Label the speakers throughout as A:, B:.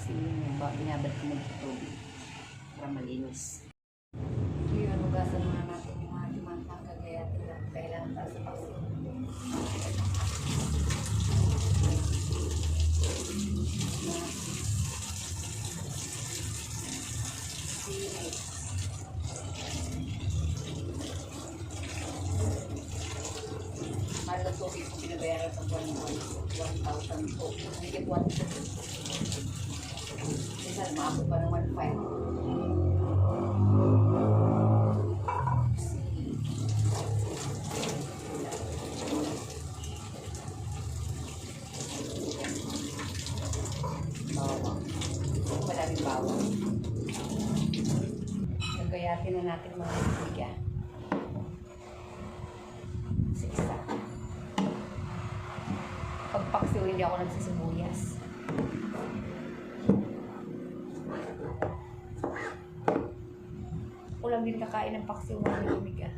A: paksiw yung binabad ko ng tubig para malinis. Yun, hugasan muna natin yung mga timantang kagaya kailangan para sa paksiw. Mahal na tubig kung pinabayaran sa 1,000 po. Higit 1,000. Minsan, maabot pa ng 1,500. Bawang. Maraming bawang. Nagayatin na natin mga biga. Isa. Pagpaksiw, hindi ako nagsisibuyas. Ako lang din kakain ng paksiw mga biga.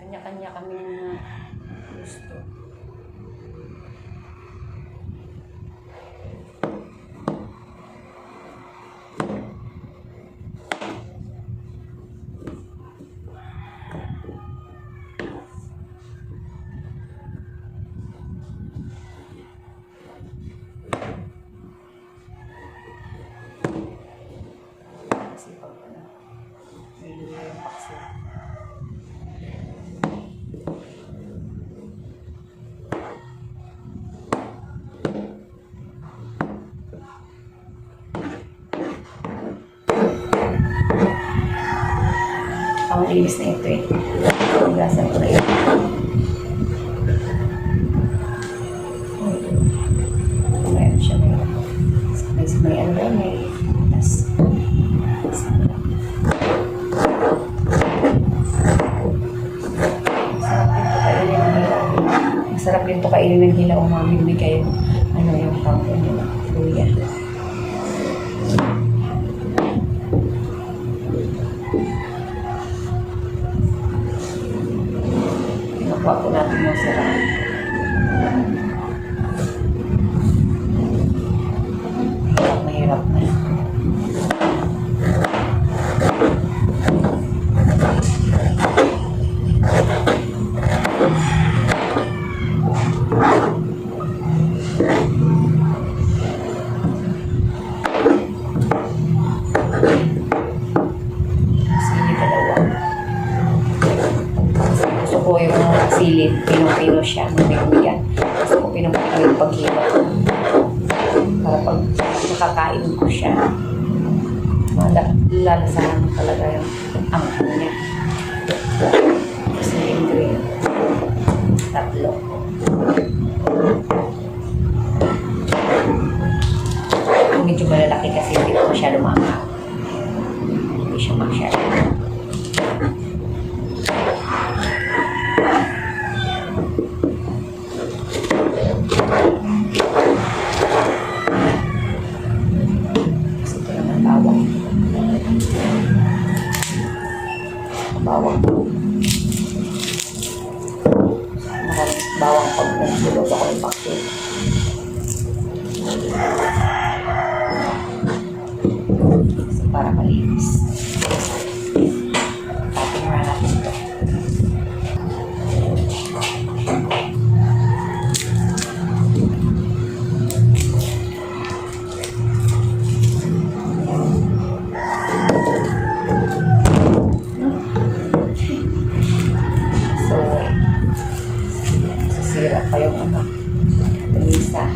A: Kanya-kanya kami ng gusto. Kasi pag may luha yung paksiw. Ang linis na ito eh. Hugasan ko na yun. Mayroon siya may ano ba, may tas. Masarap din to kainin ng hilaw. Mamimig kayo ano yung pangko nyo. Luya. Pinakuha po natin yung sarap. Mahirap na. Gusto ko yung silid, pinong-pino siya, mabibigan. Gusto ko pinong-pino yung paghilo. Para pag nakakain ko siya, lalasahan mo talaga yung angkong niya. Kasi yung green. Tatlo. Medyo malalaki kasi hindi ko masyado maanghang. Hindi siya masyado. Bawang pag nagsulog ako ng paksiw. So, para malinis. Tapos nga natin ito. Sira pa yung ano, Lisa.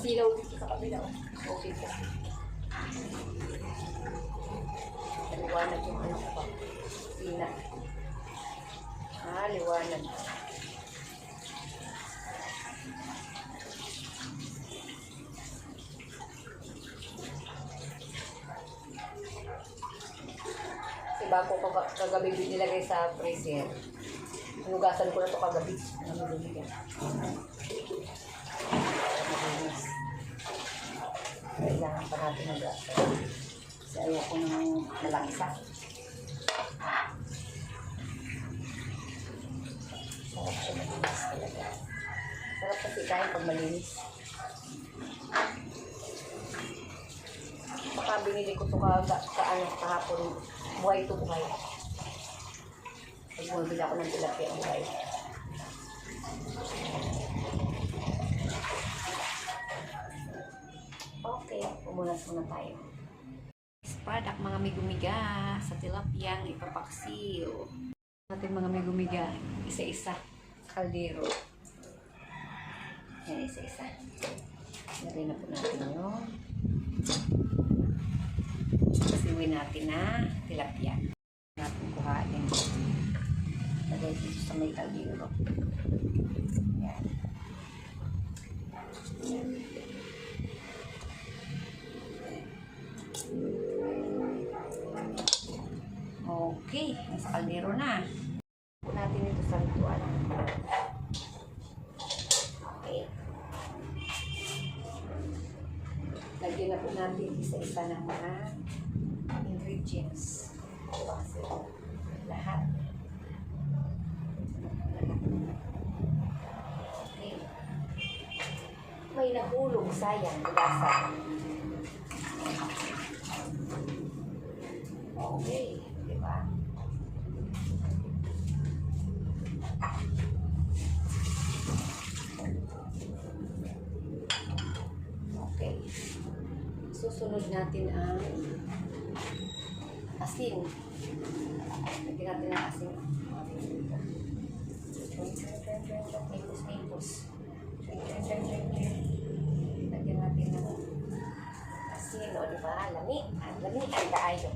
A: pasilaw dito sa kabila. Okay po. Liwanag yung ano ko pa. Sina. Liwanag. Diba ko kagabi nilagay sa freezer. Hinugasan ko na ito kagabi. Nilagay. Kailangan pa natin mag-gasan. Kasi ayoko nang malangsa. Sarap siya malinis talaga. Sarap kasi kain pag malinis. Baka binili ko ito kahapon. Buhay ito buhay. Pag bumabili ako ng tilapia buhay. Okay, pumunas muna tayo. Product mga migumiga sa tilapia ang ipapaksiw. Natin mga migumiga, isa-isa sa kaldero. Yan, isa-isa. Lagay na po natin yun. Siwin natin na tilapia. Natin kuhain. Lagay dito sa may kaldero. Yan. Yan. Okay, nasa kaldero na. Put natin ito sa lutuan. Okay. Lagyan na po natin isa-isa ng mga ingredients. Lahat. Okay. May nahulog, sayang, lasa. Okay, diba? Okay. Susunod natin ang asin. Lagyan natin ang asin. Mipos. Lagyan natin ang asin. O diba? Lami. Lami ang kaayo.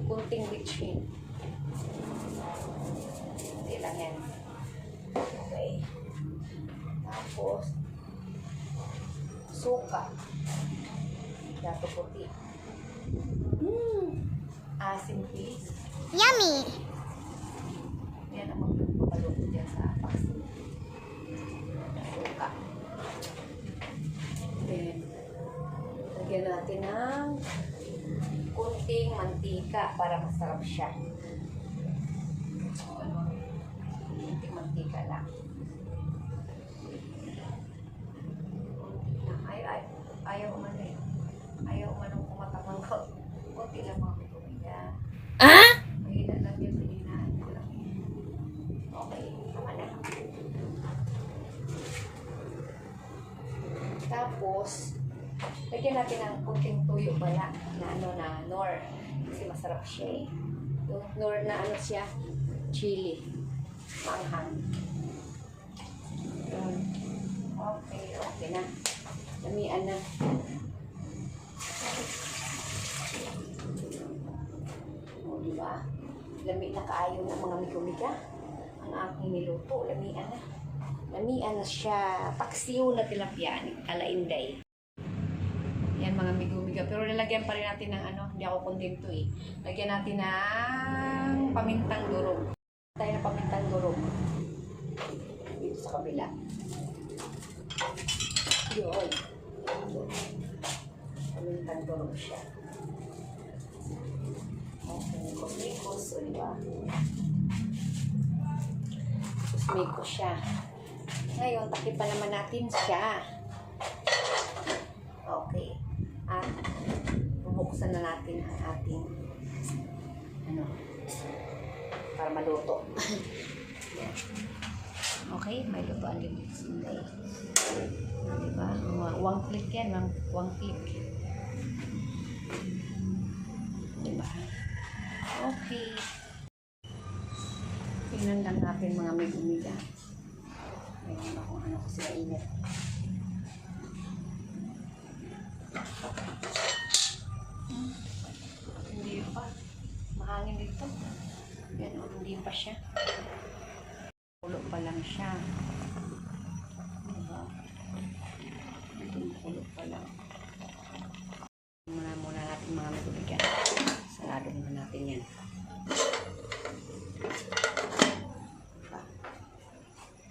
A: Kunting bitchin. Hindi lang yan. Okay. Tapos, suka. Dato puti. Asin please.
B: Yummy!
A: Yan ang magpapaluto dyan sa paksi. Suka. Then, lagyan natin ng kunting mantika para masarap siya. Kunting mantika lang. Ayaw umano eh. Ayaw umanong kumatamang ko. Kunti lang mga kumiga. Mahina lang yung pininaan ko lang. Okay, tama na. Tapos, lagyan natin ng kunting tuyo bala na na nor. Kasi masarap siya eh. Yung nor na siya, chili. Manghang. Okay na. Lamian na. O, diba? Lami na kaayo ng mga migo-miga. Ang aking niluto, lamian na. Lamian na siya. Paksiw na tilapia, kalainday. Yan mga migo-miga. Pero lalagyan pa rin natin ng hindi ako kontento eh. Lagyan natin ng pamintang durog. Tayo na pamintang durog. Dito sa kabila. Yun. Pamintang durog siya. Okay, kusmikos. O diba? Kusmikos siya. Ngayon, takipan naman natin siya. Okay. At bubuksan na natin ang ating para maluto. Yan. Okay, may lutoan din sunday. Diba? One click yan, one click. Diba? Okay. Tingnan lang natin mga migo-miga. Ayun ako, ko sila init. Hindi pa. Mahangin dito. Yan, hindi pa siya. Kulo pa lang siya. Diba? Kulo pa lang. Muna natin mga matubigyan. Sarado muna natin yan. Diba?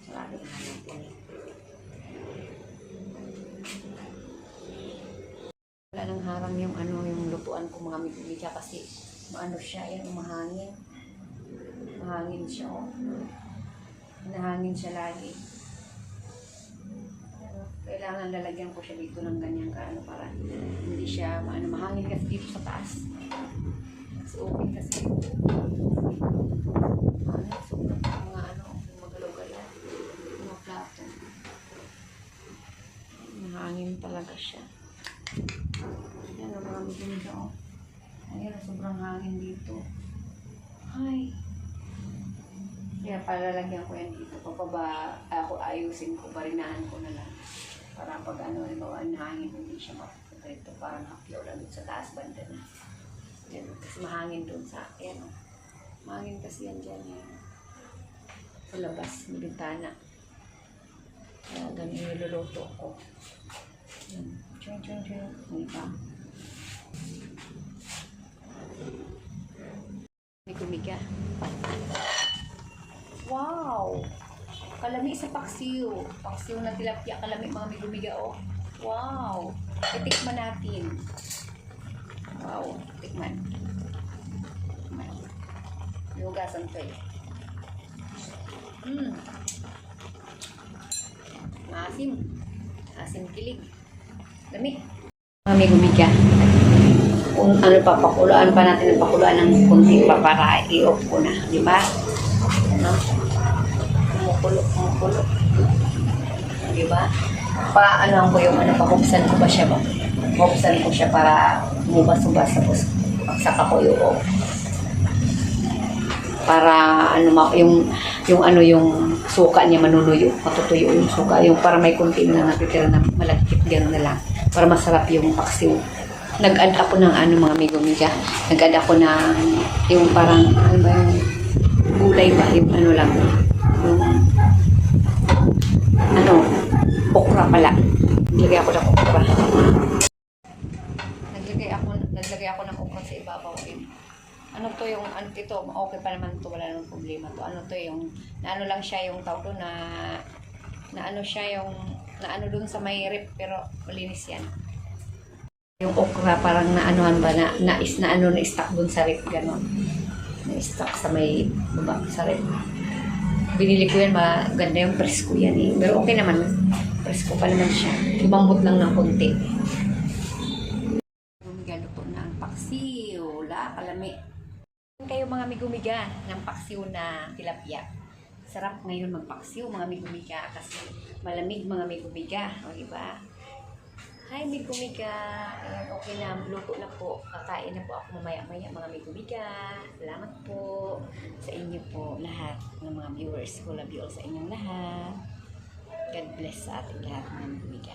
A: Sarado muna natin yan. Wala nang harang yung yung lutuan ko mga mitubigyan kasi maano siya, yan, mahangin. Mahangin siya, oh. Nahangin siya lagi. Kailangan lalagyan ko siya dito ng ganyan para hindi siya mahangin kasi dito sa taas. Kasi open kasi dito. Sobrang mga magalaw-galaw. Mga plato. Mahangin talaga siya. Yan ang mga maganda, oh. Ayan, sobrang hangin dito. Ay. Kaya palalagyan ko yan dito. Ako ayusin ko, barinahan ko na lang. Para pag halimbawa ang hangin, hindi siya mapupunta ito. Parang hapyaw lang dito sa taas banda na. Yan, kasi mahangin doon sa, ayan, oh. Mahangin kasi yan dyan, yan. Sa labas, may bintana. Kaya ganun niluluto ko. Yan. Chun. Hindi pa. May kumiga. Wow! Kalami sa paksiw. Paksiw na tilapia. Kalami mga may gumiga, oh. Wow! Itikman natin. Wow. Tikman. Hugasan ko eh. Maasim. Asim kilig. Dami. Mga may gumiga. Kung papakulaan pa natin ang pakuluan ng kunti pa para i-off ko na. Di ba? No? Kumukulo. Diba? Ko yung pabuksan ko ba siya ba? Buksan ko siya para umubas-ubas tapos pagsaka ko yung para yung suka niya manuluyo, matutuyo yung suka, yung para may kunti na natitira na malagkit, gano'n na lang. Para masarap yung paksiw. Nag-add ako ng mga migo-miga. Nag-add ako ng yung parang, yung gulay ba? Yung lang. Yung, okra pala. Naglagay ako ng okra. Naglagay ako ng okra sa ibabaw. Yung, ito, okay pa naman ito, wala namang problema to. Yung, lang siya yung tawag doon na siya yung, doon sa may rip, pero malinis yan. Yung okra parang na-stuck doon sa rip, gano'n. Na-stuck sa may baba, sa rip. Binili ko yan, maganda yung presko yan eh. Pero okay naman, presko pa naman siya. Ibambot lang ng konti. Luto na ang paksiw, kalami. Kayo mga migumiga ng paksiw na tilapia. Sarap ngayon magpaksiw mga migumiga kasi malamig mga migumiga. O diba? Hi migumiga. Ayan, okay na. Luto na po. Kakain na po ako mamaya-maya mga migumiga. Salamat po sa inyo po lahat ng mga viewers ko. Love you all sa inyong lahat. God bless sa ating lahat mga migumiga.